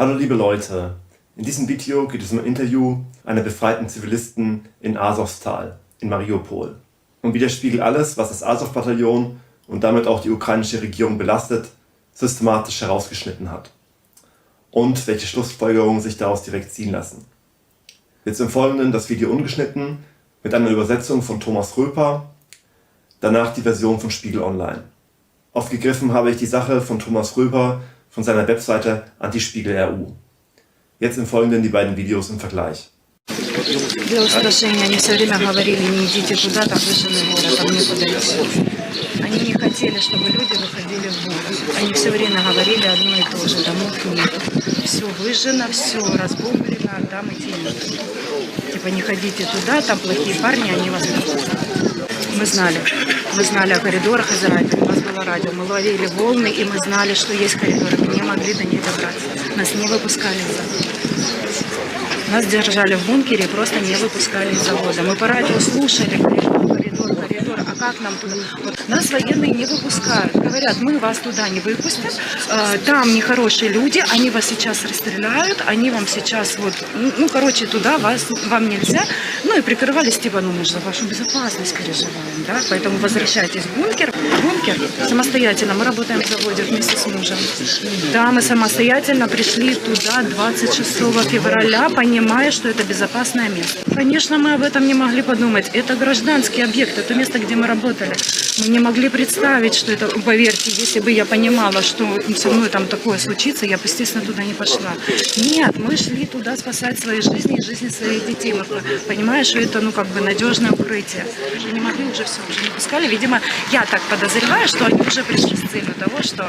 Hallo liebe Leute, in diesem Video geht es um ein Interview einer befreiten Zivilisten in Asowstal, in Mariupol. Und wie der Spiegel alles, was das Asow-Bataillon und damit auch die ukrainische Regierung belastet, systematisch herausgeschnitten hat. Und welche Schlussfolgerungen sich daraus direkt ziehen lassen. Jetzt im Folgenden das Video ungeschnitten mit einer Übersetzung von Thomas Röper, danach die Version von Spiegel Online. Aufgegriffen habe ich die Sache von Thomas Röper von seiner Webseite Antispiegel.ru. Jetzt im Folgenden die beiden Videos im Vergleich. Для устрашения они все время говорили: не идите туда, там выжженный город, там некуда идти. Они не хотели, чтобы люди выходили в город. Они все время говорили одно и то же: домов нет. Все выжжено, все разбомблено, там идти нет. Типа не ходите туда, там плохие парни, они вас напустят. Мы знали о коридорах из радио, у нас было радио, мы ловили волны, и мы знали, что есть коридоры, мы не могли до них добраться. Нас не выпускали из завода. Нас держали в бункере и просто не выпускали из завода. Мы по радио слушали: коридор, а как нам туда? Вот нас военные не выпускают. Говорят: мы вас туда не выпустим, там нехорошие люди, они вас сейчас расстреляют, они вам сейчас туда вам нельзя. Ну и прикрывались, типа, мы же за вашу безопасность переживаем, да, поэтому возвращайтесь в бункер. Бункер самостоятельно, мы работаем в заводе вместе с мужем. Да, мы самостоятельно пришли туда 26 февраля, понимая, что это безопасное место. Конечно, мы об этом не могли подумать. Это гражданский объект, это место, где мы работали. Мы не могли представить, что это, поверьте, если бы я понимала, что со мной там такое случится, я бы, естественно, туда не пошла. Нет, мы шли туда спасать свои жизни и жизни своих детей. Мы понимаем, что это, надежное укрытие. Уже не могли, уже все, уже не пускали. Видимо, я так подозреваю, что они уже пришли с целью того, что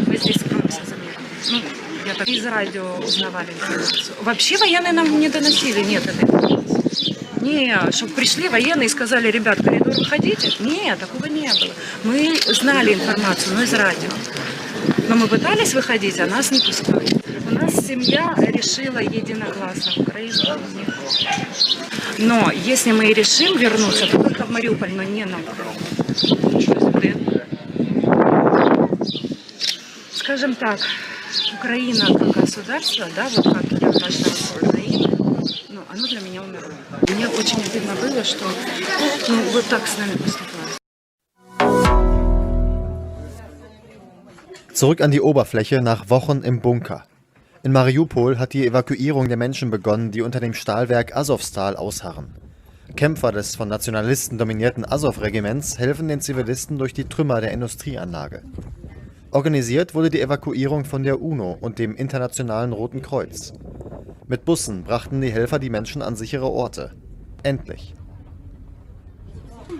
мы здесь скроемся за мир. Я так из радио узнавали информацию. Вообще военные нам не доносили, нет этой информации. Не, чтобы пришли военные и сказали: ребят, в коридор выходите. Нет, такого не было. Мы знали информацию, но из радио. Но мы пытались выходить, а нас не пускали. У нас семья решила единогласно в Украину не хочет. Но если мы и решим вернуться, то только в Мариуполь, но не на Украину. Скажем так, Украина как государство, да, вот как я гражданство Украины, оно для меня умерло. Мне очень обидно было, что вот так с нами поступают. Zurück an die Oberfläche nach Wochen im Bunker. In Mariupol hat die Evakuierung der Menschen begonnen, die unter dem Stahlwerk Asowstal ausharren. Kämpfer des von Nationalisten dominierten Asow-Regiments helfen den Zivilisten durch die Trümmer der Industrieanlage. Organisiert wurde die Evakuierung von der UNO und dem Internationalen Roten Kreuz. Mit Bussen brachten die Helfer die Menschen an sichere Orte. Endlich.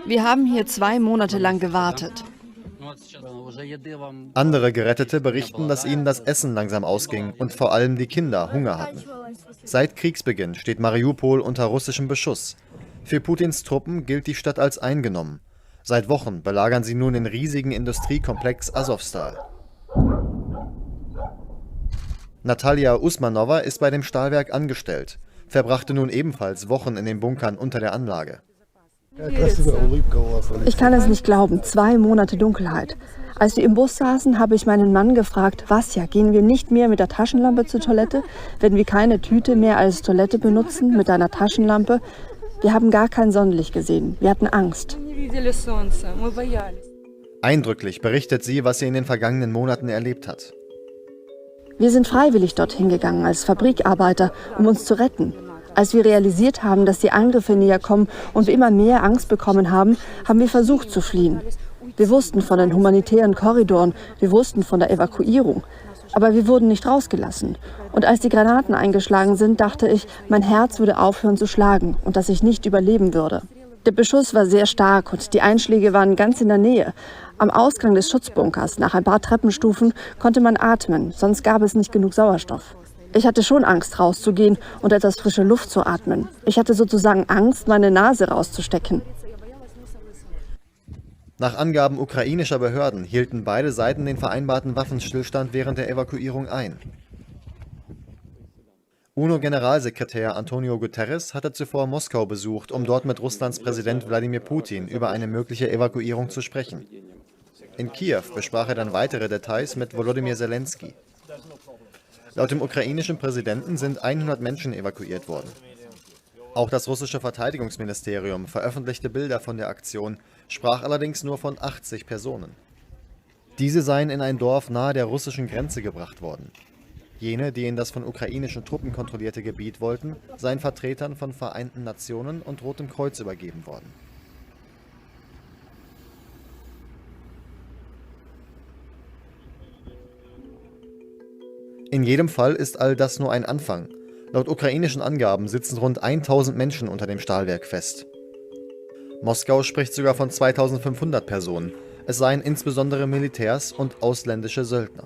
Wir haben hier 2 Monate lang gewartet. Andere Gerettete berichten, dass ihnen das Essen langsam ausging und vor allem die Kinder Hunger hatten. Seit Kriegsbeginn steht Mariupol unter russischem Beschuss. Für Putins Truppen gilt die Stadt als eingenommen. Seit Wochen belagern sie nun den riesigen Industriekomplex Asowstal. Natalia Usmanova ist bei dem Stahlwerk angestellt, verbrachte nun ebenfalls Wochen in den Bunkern unter der Anlage. Ich kann es nicht glauben, 2 Monate Dunkelheit. Als wir im Bus saßen, habe ich meinen Mann gefragt: Vasja, gehen wir nicht mehr mit der Taschenlampe zur Toilette, wenn wir keine Tüte mehr als Toilette benutzen mit einer Taschenlampe? Wir haben gar kein Sonnenlicht gesehen, wir hatten Angst. Eindrücklich berichtet sie, was sie in den vergangenen Monaten erlebt hat. Wir sind freiwillig dorthin gegangen als Fabrikarbeiter, um uns zu retten. Als wir realisiert haben, dass die Angriffe näher kommen und wir immer mehr Angst bekommen haben, haben wir versucht zu fliehen. Wir wussten von den humanitären Korridoren, wir wussten von der Evakuierung. Aber wir wurden nicht rausgelassen. Und als die Granaten eingeschlagen sind, dachte ich, mein Herz würde aufhören zu schlagen und dass ich nicht überleben würde. Der Beschuss war sehr stark und die Einschläge waren ganz in der Nähe. Am Ausgang des Schutzbunkers, nach ein paar Treppenstufen, konnte man atmen, sonst gab es nicht genug Sauerstoff. Ich hatte schon Angst, rauszugehen und etwas frische Luft zu atmen. Ich hatte sozusagen Angst, meine Nase rauszustecken. Nach Angaben ukrainischer Behörden hielten beide Seiten den vereinbarten Waffenstillstand während der Evakuierung ein. UNO-Generalsekretär Antonio Guterres hatte zuvor Moskau besucht, um dort mit Russlands Präsident Wladimir Putin über eine mögliche Evakuierung zu sprechen. In Kiew besprach er dann weitere Details mit Volodymyr Zelensky. Laut dem ukrainischen Präsidenten sind 100 Menschen evakuiert worden. Auch das russische Verteidigungsministerium veröffentlichte Bilder von der Aktion, sprach allerdings nur von 80 Personen. Diese seien in ein Dorf nahe der russischen Grenze gebracht worden. Jene, die in das von ukrainischen Truppen kontrollierte Gebiet wollten, seien Vertretern von Vereinten Nationen und Rotem Kreuz übergeben worden. In jedem Fall ist all das nur ein Anfang. Laut ukrainischen Angaben sitzen rund 1000 Menschen unter dem Stahlwerk fest. Moskau spricht sogar von 2500 Personen. Es seien insbesondere Militärs und ausländische Söldner.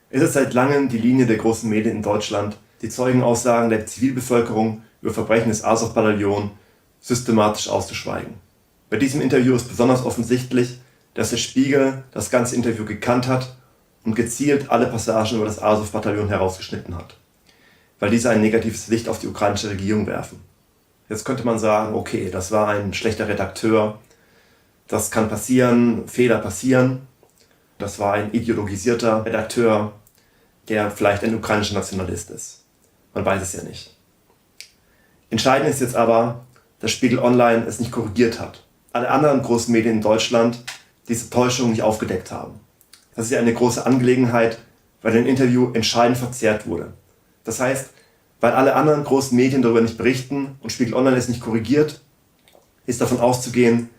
Es ist seit langem die Linie der großen Medien in Deutschland, die Zeugenaussagen der Zivilbevölkerung über Verbrechen des Azov-Bataillons systematisch auszuschweigen. Bei diesem Interview ist besonders offensichtlich, dass der Spiegel das ganze Interview gekannt hat und gezielt alle Passagen über das Azov-Bataillon herausgeschnitten hat, weil diese ein negatives Licht auf die ukrainische Regierung werfen. Jetzt könnte man sagen, okay, das war ein schlechter Redakteur, das kann passieren, Fehler passieren, das war ein ideologisierter Redakteur, der vielleicht ein ukrainischer Nationalist ist. Man weiß es ja nicht. Entscheidend ist jetzt aber, dass Spiegel Online es nicht korrigiert hat. Alle anderen großen Medien in Deutschland diese Täuschung nicht aufgedeckt haben. Das ist ja eine große Angelegenheit, weil ein Interview entscheidend verzerrt wurde. Das heißt, weil alle anderen großen Medien darüber nicht berichten und Spiegel Online es nicht korrigiert, ist davon auszugehen,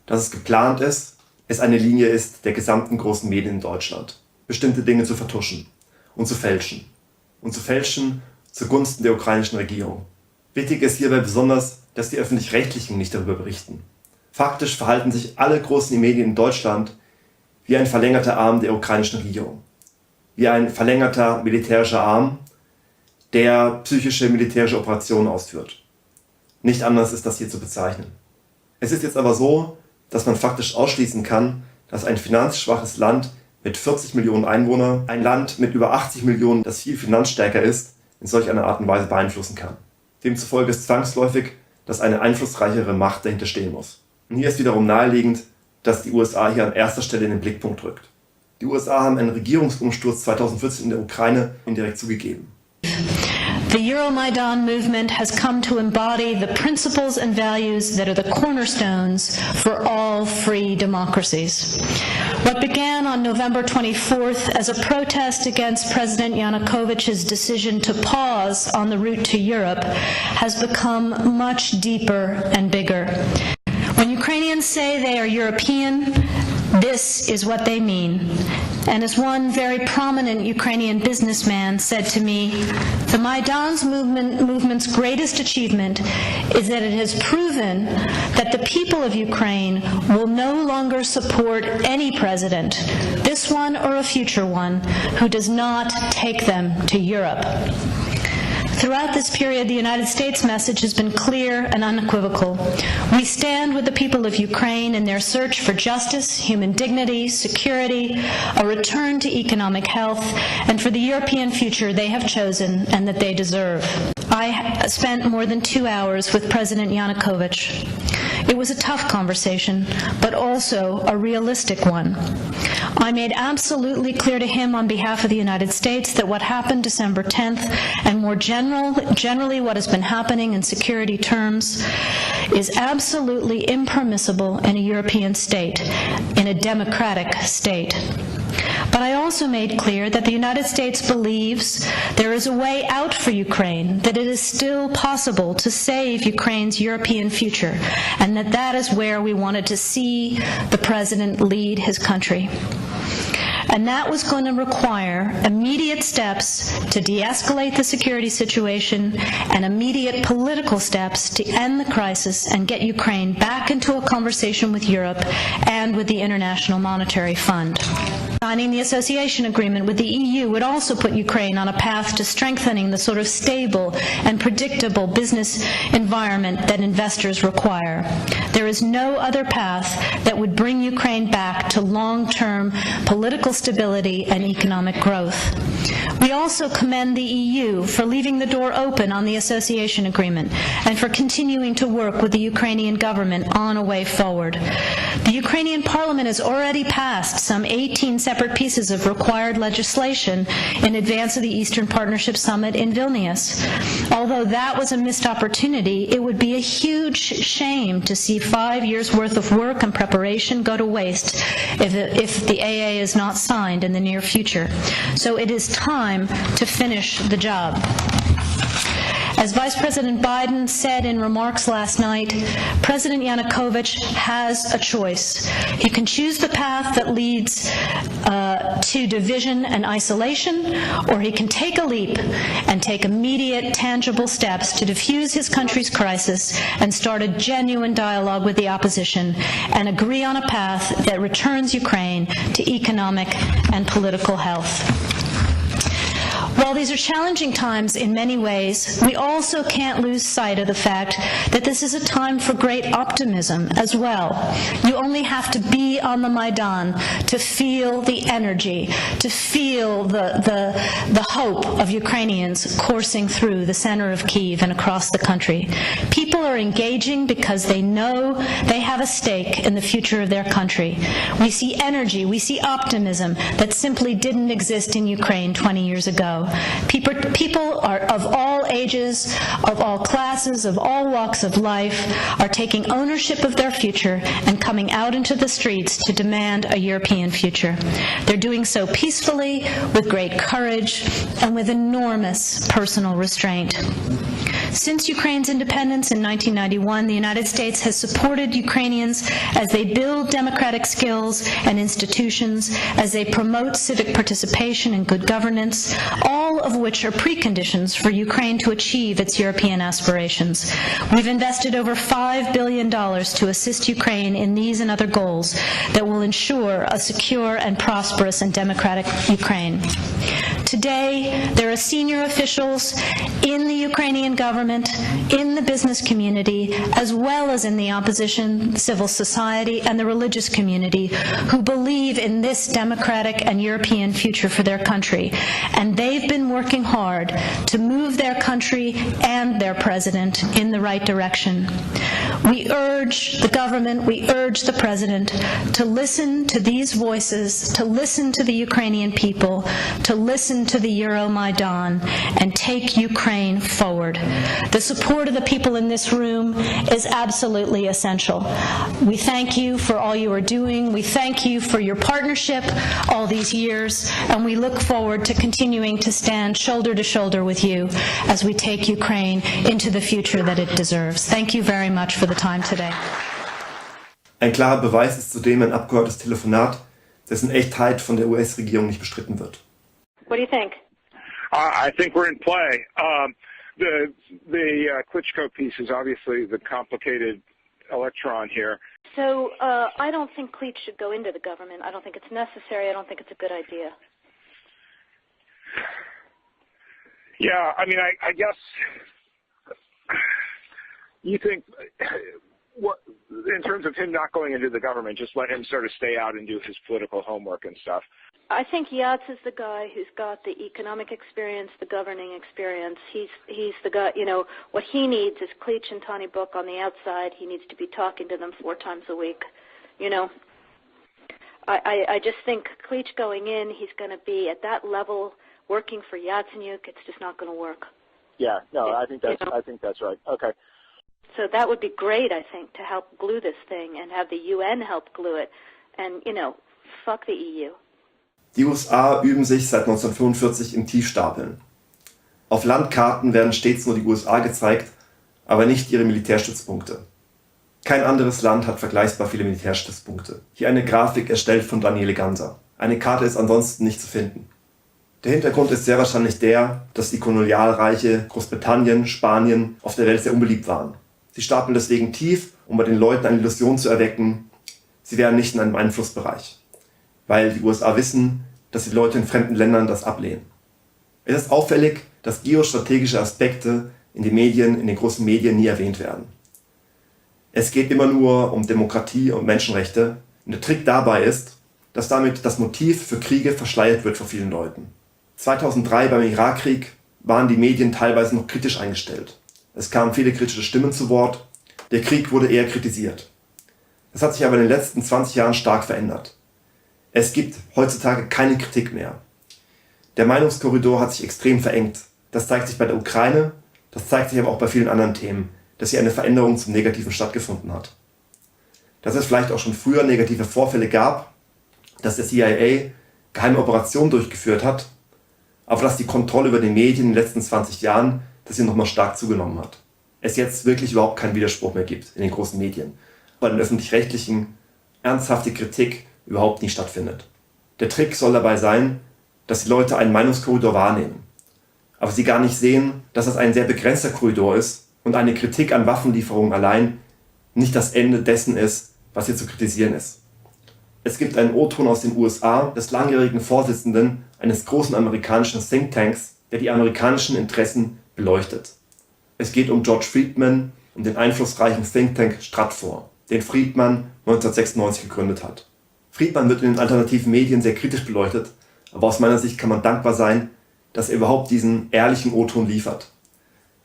dass es geplant ist, es eine Linie ist der gesamten großen Medien in Deutschland, bestimmte Dinge zu vertuschen und zu fälschen. Und zu fälschen zugunsten der ukrainischen Regierung. Wichtig ist hierbei besonders, dass die Öffentlich-Rechtlichen nicht darüber berichten. Faktisch verhalten sich alle großen Medien in Deutschland wie ein verlängerter Arm der ukrainischen Regierung. Wie ein verlängerter militärischer Arm, der psychische militärische Operationen ausführt. Nicht anders ist das hier zu bezeichnen. Es ist jetzt aber so, dass man faktisch ausschließen kann, dass ein finanzschwaches Land mit 40 Millionen Einwohnern, ein Land mit über 80 Millionen, das viel finanzstärker ist, in solch einer Art und Weise beeinflussen kann. Demzufolge ist zwangsläufig, dass eine einflussreichere Macht dahinter stehen muss. Und hier ist wiederum naheliegend, dass die USA hier an erster Stelle in den Blickpunkt rückt. Die USA haben einen Regierungsumsturz 2014 in der Ukraine indirekt zugegeben. The Euromaidan movement has come to embody the principles and values that are the cornerstones for all free democracies. What began on November 24th as a protest against President Yanukovych's decision to pause on the route to Europe has become much deeper and bigger. When Ukrainians say they are European, this is what they mean. And as one very prominent Ukrainian businessman said to me, the Maidan's movement's greatest achievement is that it has proven that the people of Ukraine will no longer support any president, this one or a future one, who does not take them to Europe. Throughout this period, the United States message has been clear and unequivocal. We stand with the people of Ukraine in their search for justice, human dignity, security, a return to economic health, and for the European future they have chosen and that they deserve. I spent more than 2 hours with President Yanukovych. It was a tough conversation, but also a realistic one. I made absolutely clear to him on behalf of the United States that what happened December 10th, and more generally what has been happening in security terms, is absolutely impermissible in a European state, in a democratic state. But I also made clear that the United States believes there is a way out for Ukraine, that it is still possible to save Ukraine's European future, and that is where we wanted to see the President lead his country. And that was going to require immediate steps to de-escalate the security situation and immediate political steps to end the crisis and get Ukraine back into a conversation with Europe and with the International Monetary Fund. Signing the association agreement with the EU would also put Ukraine on a path to strengthening the sort of stable and predictable business environment that investors require. There is no other path that would bring Ukraine back to long-term political stability and economic growth. We also commend the EU for leaving the door open on the association agreement and for continuing to work with the Ukrainian government on a way forward. The Ukrainian parliament has already passed some 18 separate separate pieces of required legislation in advance of the Eastern Partnership Summit in Vilnius. Although that was a missed opportunity, it would be a huge shame to see 5 years' worth of work and preparation go to waste if the AA is not signed in the near future. So it is time to finish the job. As Vice President Biden said in remarks last night, President Yanukovych has a choice. He can choose the path that leads to division and isolation, or he can take a leap and take immediate, tangible steps to defuse his country's crisis and start a genuine dialogue with the opposition and agree on a path that returns Ukraine to economic and political health. While these are challenging times in many ways, we also can't lose sight of the fact that this is a time for great optimism as well. You only have to be on the Maidan to feel the energy, to feel the hope of Ukrainians coursing through the center of Kyiv and across the country. People are engaging because they know they have a stake in the future of their country. We see energy, we see optimism that simply didn't exist in Ukraine 20 years ago. People are of all ages, of all classes, of all walks of life, are taking ownership of their future and coming out into the streets to demand a European future. They're doing so peacefully, with great courage, and with enormous personal restraint. Since Ukraine's independence in 1991, the United States has supported Ukrainians as they build democratic skills and institutions, as they promote civic participation and good governance, all of which are preconditions for Ukraine to achieve its European aspirations. We've invested over $5 billion to assist Ukraine in these and other goals that will ensure a secure and prosperous and democratic Ukraine. Today, there are senior officials in the Ukrainian government, in the business community, as well as in the opposition, civil society, and the religious community who believe in this democratic and European future for their country. And they've been working hard to move their country and their president in the right direction. We urge the government, we urge the president to listen to these voices, to listen to the Ukrainian people, to listen to the Euromaidan, and take Ukraine forward. The support of the people in this room is absolutely essential. We thank you for all you are doing. We thank you for your partnership all these years, and we look forward to continuing to stand shoulder to shoulder with you as we take Ukraine into the future that it deserves. Thank you very much for the time today. Ein klarer Beweis ist zudem ein abgehörtes Telefonat, dessen Echtheit von der US-Regierung nicht bestritten wird. What do you think? I think we're in play. The Klitschko piece is obviously the complicated electron here. So I don't think Klitsch should go into the government. I don't think it's necessary. I don't think it's a good idea. Yeah, I mean, I guess you think what in terms of him not going into the government, just let him sort of stay out and do his political homework and stuff. I think Yats is the guy who's got the economic experience, the governing experience. He's the guy, you know, what he needs is Klitsch and Tony Book on the outside. He needs to be talking to them 4 times a week, you know. I just think Klitsch going in, he's going to be at that level working for Yatsenyuk. It's just not going to work. Yeah, no, I think that's right. Okay. So that would be great, I think, to help glue this thing and have the UN help glue it. And, you know, fuck the EU. Die USA üben sich seit 1945 im Tiefstapeln. Auf Landkarten werden stets nur die USA gezeigt, aber nicht ihre Militärstützpunkte. Kein anderes Land hat vergleichsbar viele Militärstützpunkte. Hier eine Grafik erstellt von Daniele Ganser. Eine Karte ist ansonsten nicht zu finden. Der Hintergrund ist sehr wahrscheinlich der, dass die Kolonialreiche Großbritannien, Spanien auf der Welt sehr unbeliebt waren. Sie stapeln deswegen tief, um bei den Leuten eine Illusion zu erwecken, sie wären nicht in einem Einflussbereich. Weil die USA wissen, dass die Leute in fremden Ländern das ablehnen. Es ist auffällig, dass geostrategische Aspekte in den Medien, in den großen Medien nie erwähnt werden. Es geht immer nur um Demokratie und Menschenrechte. Und der Trick dabei ist, dass damit das Motiv für Kriege verschleiert wird vor vielen Leuten. 2003 beim Irakkrieg waren die Medien teilweise noch kritisch eingestellt. Es kamen viele kritische Stimmen zu Wort. Der Krieg wurde eher kritisiert. Das hat sich aber in den letzten 20 Jahren stark verändert. Es gibt heutzutage keine Kritik mehr. Der Meinungskorridor hat sich extrem verengt. Das zeigt sich bei der Ukraine, das zeigt sich aber auch bei vielen anderen Themen, dass hier eine Veränderung zum Negativen stattgefunden hat. Dass es vielleicht auch schon früher negative Vorfälle gab, dass der CIA geheime Operationen durchgeführt hat, aber dass die Kontrolle über die Medien in den letzten 20 Jahren, dass sie nochmal stark zugenommen hat. Es jetzt wirklich überhaupt keinen Widerspruch mehr gibt in den großen Medien. Bei den öffentlich-rechtlichen ernsthafte Kritik überhaupt nie stattfindet. Der Trick soll dabei sein, dass die Leute einen Meinungskorridor wahrnehmen, aber sie gar nicht sehen, dass es ein sehr begrenzter Korridor ist und eine Kritik an Waffenlieferungen allein nicht das Ende dessen ist, was hier zu kritisieren ist. Es gibt einen O-Ton aus den USA des langjährigen Vorsitzenden eines großen amerikanischen Thinktanks, der die amerikanischen Interessen beleuchtet. Es geht um George Friedman und den einflussreichen Thinktank Stratfor, den Friedman 1996 gegründet hat. Friedman wird in den alternativen Medien sehr kritisch beleuchtet, aber aus meiner Sicht kann man dankbar sein, dass er überhaupt diesen ehrlichen O-Ton liefert.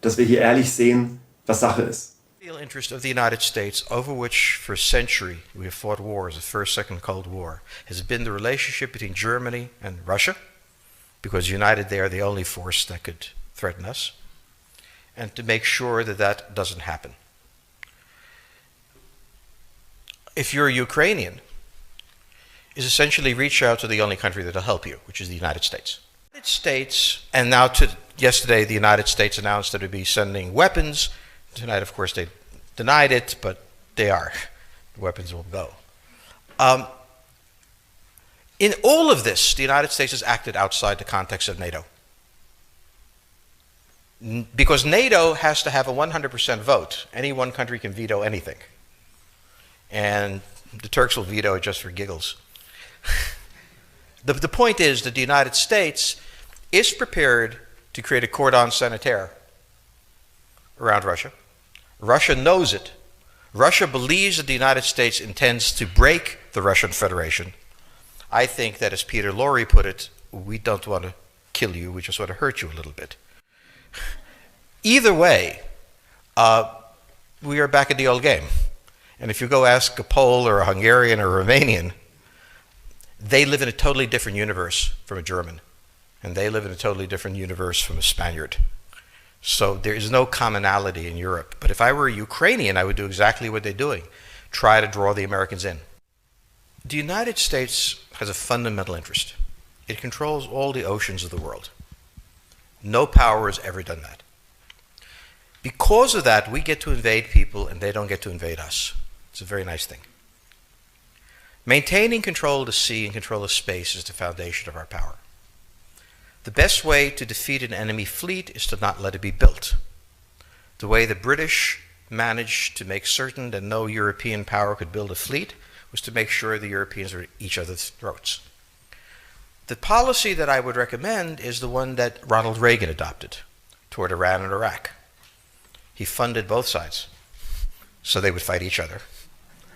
Dass wir hier ehrlich sehen, was Sache ist. The real interest of the United States, over which for a century we have fought wars, the First, Second Cold War, has been the relationship between Germany and Russia, because united they are the only force that could threaten us, and to make sure that that doesn't happen. If you're a Ukrainian, is essentially reach out to the only country that will help you, which is the United States. The United States, and now yesterday the United States announced that it would be sending weapons. Tonight, of course, they denied it, but they are. The weapons will go. In all of this, the United States has acted outside the context of NATO. Because NATO has to have a 100% vote. Any one country can veto anything. And the Turks will veto it just for giggles. The point is that the United States is prepared to create a cordon sanitaire around Russia. Russia knows it. Russia believes that the United States intends to break the Russian Federation. I think that, as Peter Lorre put it, we don't want to kill you, we just want to hurt you a little bit. Either way, we are back in the old game. And if you go ask a Pole or a Hungarian or a Romanian, they live in a totally different universe from a German. And they live in a totally different universe from a Spaniard. So there is no commonality in Europe. But if I were a Ukrainian, I would do exactly what they're doing. Try to draw the Americans in. The United States has a fundamental interest. It controls all the oceans of the world. No power has ever done that. Because of that, we get to invade people and they don't get to invade us. It's a very nice thing. Maintaining control of the sea and control of space is the foundation of our power. The best way to defeat an enemy fleet is to not let it be built. The way the British managed to make certain that no European power could build a fleet was to make sure the Europeans were at each other's throats. The policy that I would recommend is the one that Ronald Reagan adopted toward Iran and Iraq. He funded both sides so they would fight each other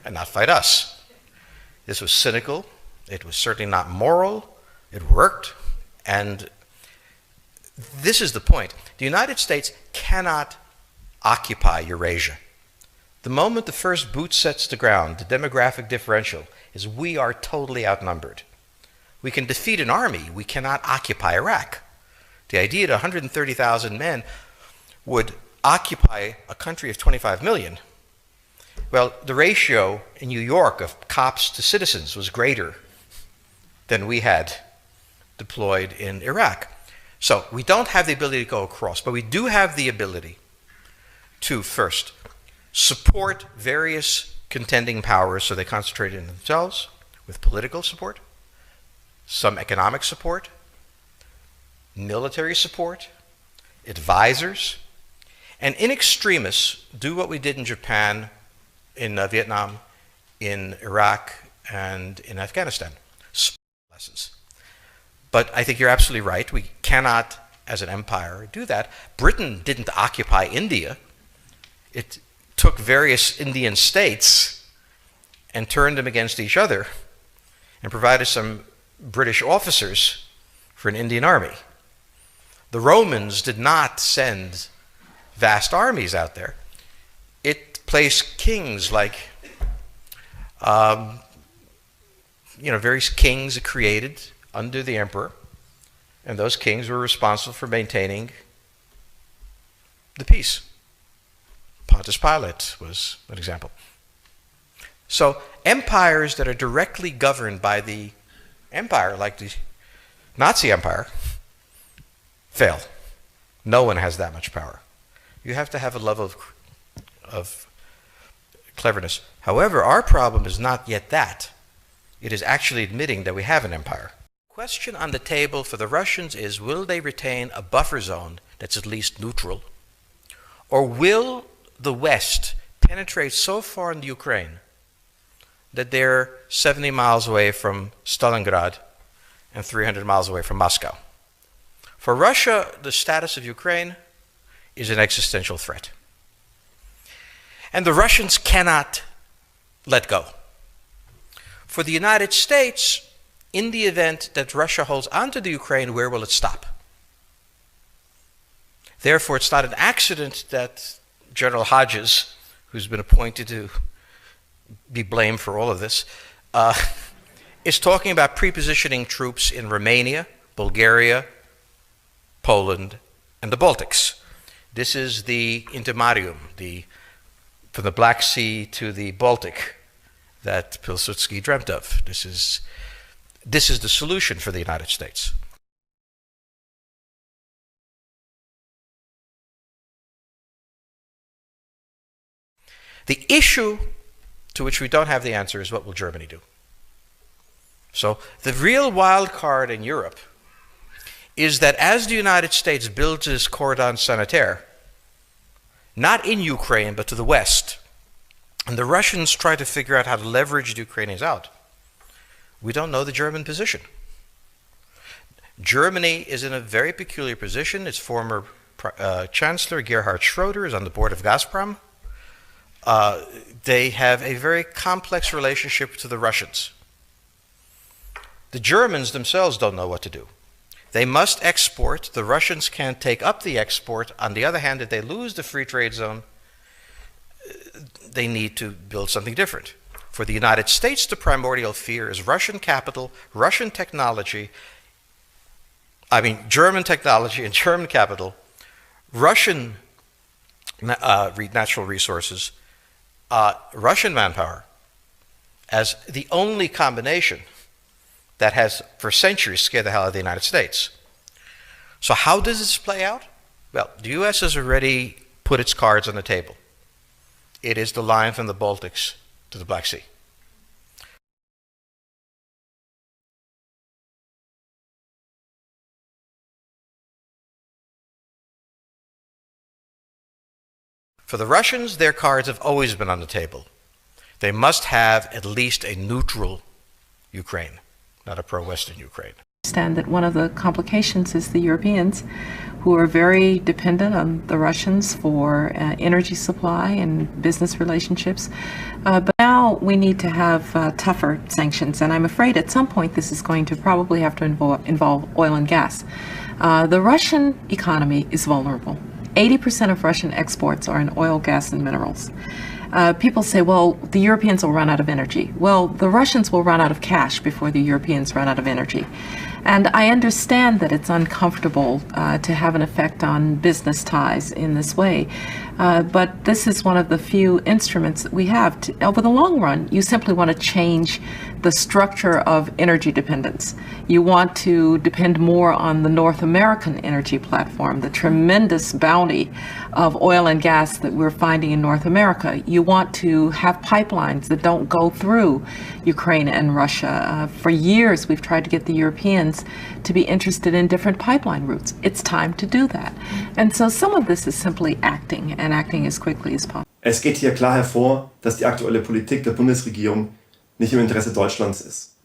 and not fight us. This was cynical, it was certainly not moral, it worked, and this is the point. The United States cannot occupy Eurasia. The moment the first boot sets the ground, the demographic differential is we are totally outnumbered. We can defeat an army, we cannot occupy Iraq. The idea that 130,000 men would occupy a country of 25 million, well, the ratio in New York of cops to citizens was greater than we had deployed in Iraq. So we don't have the ability to go across, but we do have the ability to first support various contending powers so they concentrate in themselves with political support, some economic support, military support, advisors, and in extremis do what we did in Japan, in Vietnam, in Iraq, and in Afghanistan. Lessons. But I think you're absolutely right. We cannot, as an empire, do that. Britain didn't occupy India. It took various Indian states and turned them against each other and provided some British officers for an Indian army. The Romans did not send vast armies out there. It placed kings like various kings created under the emperor, and those kings were responsible for maintaining the peace. Pontius Pilate was an example. So empires that are directly governed by the empire, like the Nazi Empire, fail. No one has that much power. You have to have a level of cleverness. However, our problem is not yet that. It is actually admitting that we have an empire. The question on the table for the Russians is, will they retain a buffer zone that's at least neutral? Or will the West penetrate so far in the Ukraine that they're 70 miles away from Stalingrad and 300 miles away from Moscow? For Russia, the status of Ukraine is an existential threat. And the Russians cannot let go. For the United States, in the event that Russia holds onto the Ukraine, where will it stop? Therefore, it's not an accident that General Hodges, who's been appointed to be blamed for all of this, is talking about prepositioning troops in Romania, Bulgaria, Poland, and the Baltics. This is the intermarium, from the Black Sea to the Baltic, that Pilsudski dreamt of. This is the solution for the United States. The issue to which we don't have the answer is, what will Germany do? So the real wild card in Europe is that as the United States builds this cordon sanitaire, not in Ukraine, but to the west, and the Russians try to figure out how to leverage the Ukrainians out, we don't know the German position. Germany is in a very peculiar position. Its former Chancellor, Gerhard Schroeder, is on the board of Gazprom. They have a very complex relationship to the Russians. The Germans themselves don't know what to do. They must export. The Russians can't take up the export. On the other hand, if they lose the free trade zone, they need to build something different. For the United States, the primordial fear is Russian capital, Russian technology, German technology and German capital, Russian natural resources, Russian manpower, as the only combination that has for centuries scared the hell out of the United States. So how does this play out? Well, the U.S. has already put its cards on the table. It is the line from the Baltics to the Black Sea. For the Russians, their cards have always been on the table. They must have at least a neutral Ukraine, not a pro-Western Ukraine. I understand that one of the complications is the Europeans, who are very dependent on the Russians for energy supply and business relationships. But now we need to have tougher sanctions, and I'm afraid at some point this is going to probably have to involve oil and gas. The Russian economy is vulnerable. 80% of Russian exports are in oil, gas, and minerals. People say, well, the Europeans will run out of energy. Well, the Russians will run out of cash before the Europeans run out of energy. And I understand that it's uncomfortable to have an effect on business ties in this way. But this is one of the few instruments that we have. Over the long run, you simply want to change the structure of energy dependence. You want to depend more on the North American energy platform, the tremendous bounty of oil and gas that we're finding in North America. You want to have pipelines that don't go through Ukraine and Russia. For years, we've tried to get the Europeans to be interested in different pipeline routes. It's time to do that. And so some of this is simply acting, and acting as quickly as possible. Es geht hier klar hervor, dass die aktuelle Politik der Bundesregierung nicht im Interesse Deutschlands ist.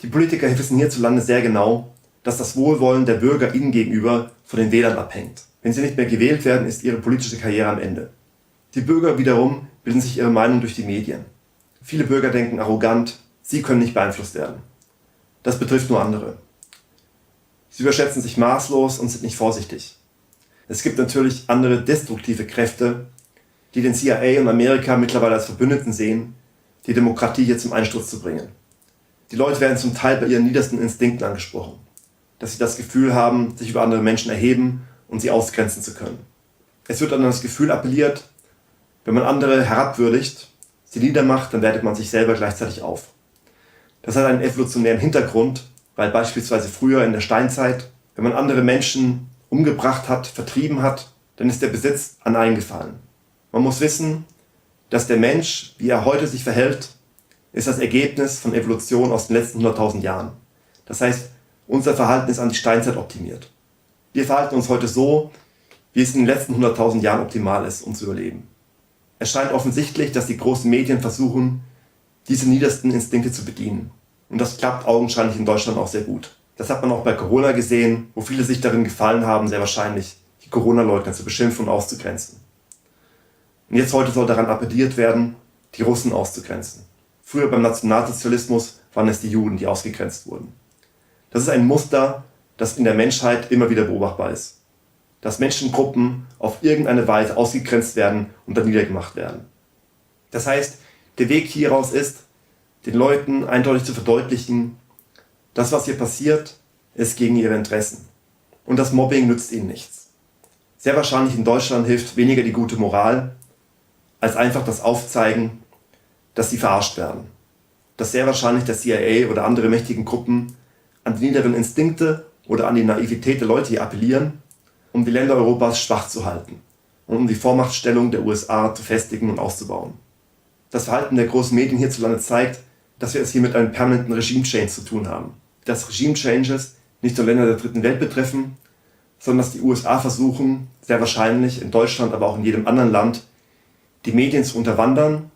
Die Politiker wissen hierzulande sehr genau, dass das Wohlwollen der Bürger ihnen gegenüber von den Wählern abhängt. Wenn sie nicht mehr gewählt werden, ist ihre politische Karriere am Ende. Die Bürger wiederum bilden sich ihre Meinung durch die Medien. Viele Bürger denken arrogant, sie können nicht beeinflusst werden. Das betrifft nur andere. Sie überschätzen sich maßlos und sind nicht vorsichtig. Es gibt natürlich andere destruktive Kräfte, die den CIA und Amerika mittlerweile als Verbündeten sehen, die Demokratie hier zum Einsturz zu bringen. Die Leute werden zum Teil bei ihren niedersten Instinkten angesprochen, dass sie das Gefühl haben, sich über andere Menschen erheben und sie ausgrenzen zu können. Es wird an das Gefühl appelliert, wenn man andere herabwürdigt, sie niedermacht, dann wertet man sich selber gleichzeitig auf. Das hat einen evolutionären Hintergrund, weil beispielsweise früher in der Steinzeit, wenn man andere Menschen umgebracht hat, vertrieben hat, dann ist der Besitz an einen gefallen. Man muss wissen, dass der Mensch, wie er heute sich verhält, ist das Ergebnis von Evolution aus den letzten 100.000 Jahren. Das heißt, unser Verhalten ist an die Steinzeit optimiert. Wir verhalten uns heute so, wie es in den letzten 100.000 Jahren optimal ist, um zu überleben. Es scheint offensichtlich, dass die großen Medien versuchen, diese niedersten Instinkte zu bedienen. Und das klappt augenscheinlich in Deutschland auch sehr gut. Das hat man auch bei Corona gesehen, wo viele sich darin gefallen haben, sehr wahrscheinlich die Corona-Leugner zu beschimpfen und auszugrenzen. Und jetzt heute soll daran appelliert werden, die Russen auszugrenzen. Früher beim Nationalsozialismus waren es die Juden, die ausgegrenzt wurden. Das ist ein Muster, das in der Menschheit immer wieder beobachtbar ist. Dass Menschengruppen auf irgendeine Weise ausgegrenzt werden und dann niedergemacht werden. Das heißt, der Weg hieraus ist, den Leuten eindeutig zu verdeutlichen, das, was hier passiert, ist gegen ihre Interessen. Und das Mobbing nützt ihnen nichts. Sehr wahrscheinlich in Deutschland hilft weniger die gute Moral, als einfach das Aufzeigen, dass sie verarscht werden. Dass sehr wahrscheinlich der CIA oder andere mächtigen Gruppen an die niederen Instinkte oder an die Naivität der Leute hier appellieren, um die Länder Europas schwach zu halten und um die Vormachtstellung der USA zu festigen und auszubauen. Das Verhalten der großen Medien hierzulande zeigt, dass wir es hier mit einem permanenten Regime-Change zu tun haben. Dass Regime-Changes nicht nur Länder der dritten Welt betreffen, sondern dass die USA versuchen, sehr wahrscheinlich in Deutschland, aber auch in jedem anderen Land, die Medien zu unterwandern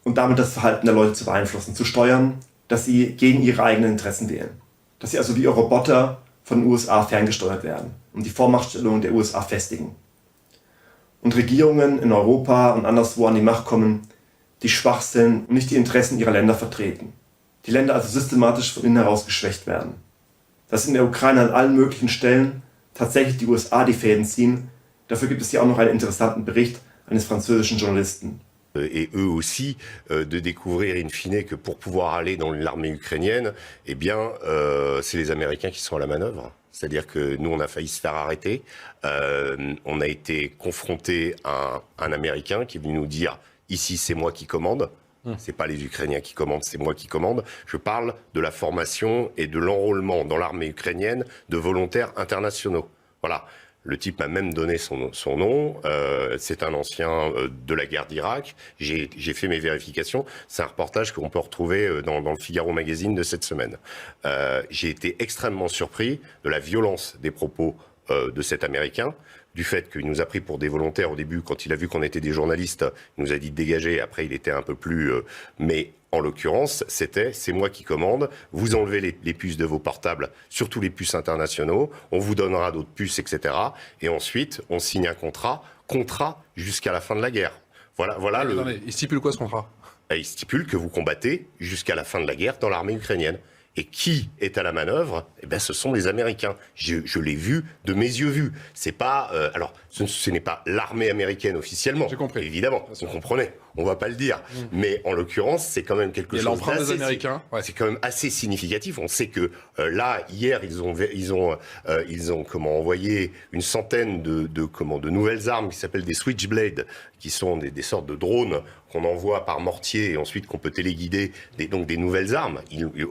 und damit das Verhalten der Leute zu beeinflussen, zu steuern, dass sie gegen ihre eigenen Interessen wählen. Dass sie also wie Roboter von den USA ferngesteuert werden und die Vormachtstellung der USA festigen. Und Regierungen in Europa und anderswo an die Macht kommen, die schwach sind und nicht die Interessen ihrer Länder vertreten. Die Länder also systematisch von innen heraus geschwächt werden. Dass in der Ukraine an allen möglichen Stellen tatsächlich die USA die Fäden ziehen, dafür gibt es hier auch noch einen interessanten Bericht eines französischen Journalisten. Et eux aussi de découvrir in fine que pour pouvoir aller dans l'armée ukrainienne, eh bien, c'est les Américains qui sont à la manœuvre. C'est-à-dire que nous, on a failli se faire arrêter. On a été confronté à un Américain qui est venu nous dire « Ici, c'est moi qui commande ». C'est pas les Ukrainiens qui commandent, c'est moi qui commande. Je parle de la formation et de l'enrôlement dans l'armée ukrainienne de volontaires internationaux. Voilà. Le type m'a même donné son nom. C'est un ancien de la guerre d'Irak. J'ai fait mes vérifications. C'est un reportage qu'on peut retrouver dans le Figaro Magazine de cette semaine. J'ai été extrêmement surpris de la violence des propos de cet Américain, du fait qu'il nous a pris pour des volontaires au début. Quand il a vu qu'on était des journalistes, il nous a dit de dégager. Après, il était un peu plus... mais en l'occurrence, c'était « c'est moi qui commande, vous enlevez les puces de vos portables, surtout les puces internationaux, on vous donnera d'autres puces, etc. Et ensuite, on signe un contrat jusqu'à la fin de la guerre. » Voilà le... Non, mais il stipule quoi ce contrat ? Il stipule que vous combattez jusqu'à la fin de la guerre dans l'armée ukrainienne. Et qui est à la manœuvre ? Eh bien, ce sont les Américains. Je l'ai vu de mes yeux vus. C'est pas, alors, ce n'est pas l'armée américaine officiellement. J'ai compris. Évidemment, vous comprenez. On va pas le dire. Mais en l'occurrence, c'est quand même quelque chose l'empreinte des Américains. Ouais. C'est quand même assez significatif. On sait que là, hier, ils ont envoyé une centaine de nouvelles armes qui s'appellent des Switchblade, qui sont des sortes de drones qu'on envoie par mortier et ensuite qu'on peut téléguider, donc des nouvelles armes.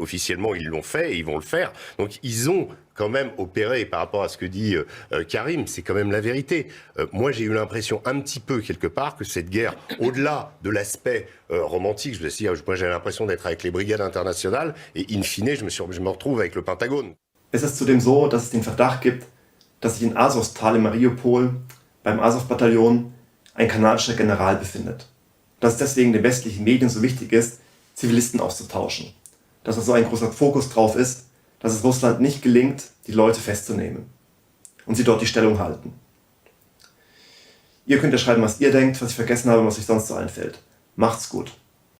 Officiellement, ils l'ont fait et ils vont le faire. Donc, ils ont quand même opéré, par rapport à ce que dit Karim, c'est quand même la vérité. Moi, j'ai eu l'impression un petit peu, quelque part, que cette guerre, au-delà de l'aspect romantique, moi j'ai l'impression d'être avec les brigades internationales et in fine, je me retrouve avec le Pentagone. Es ist zudem so, dass es den Verdacht gibt, dass sich in Asowstal in Mariupol beim Azov-Bataillon ein kanadischer General befindet. Dass es deswegen den westlichen Medien so wichtig ist, Zivilisten auszutauschen. Dass da so ein großer Fokus drauf ist, dass es Russland nicht gelingt, die Leute festzunehmen und sie dort die Stellung halten. Ihr könnt ja schreiben, was ihr denkt, was ich vergessen habe und was euch sonst so einfällt. Macht's gut.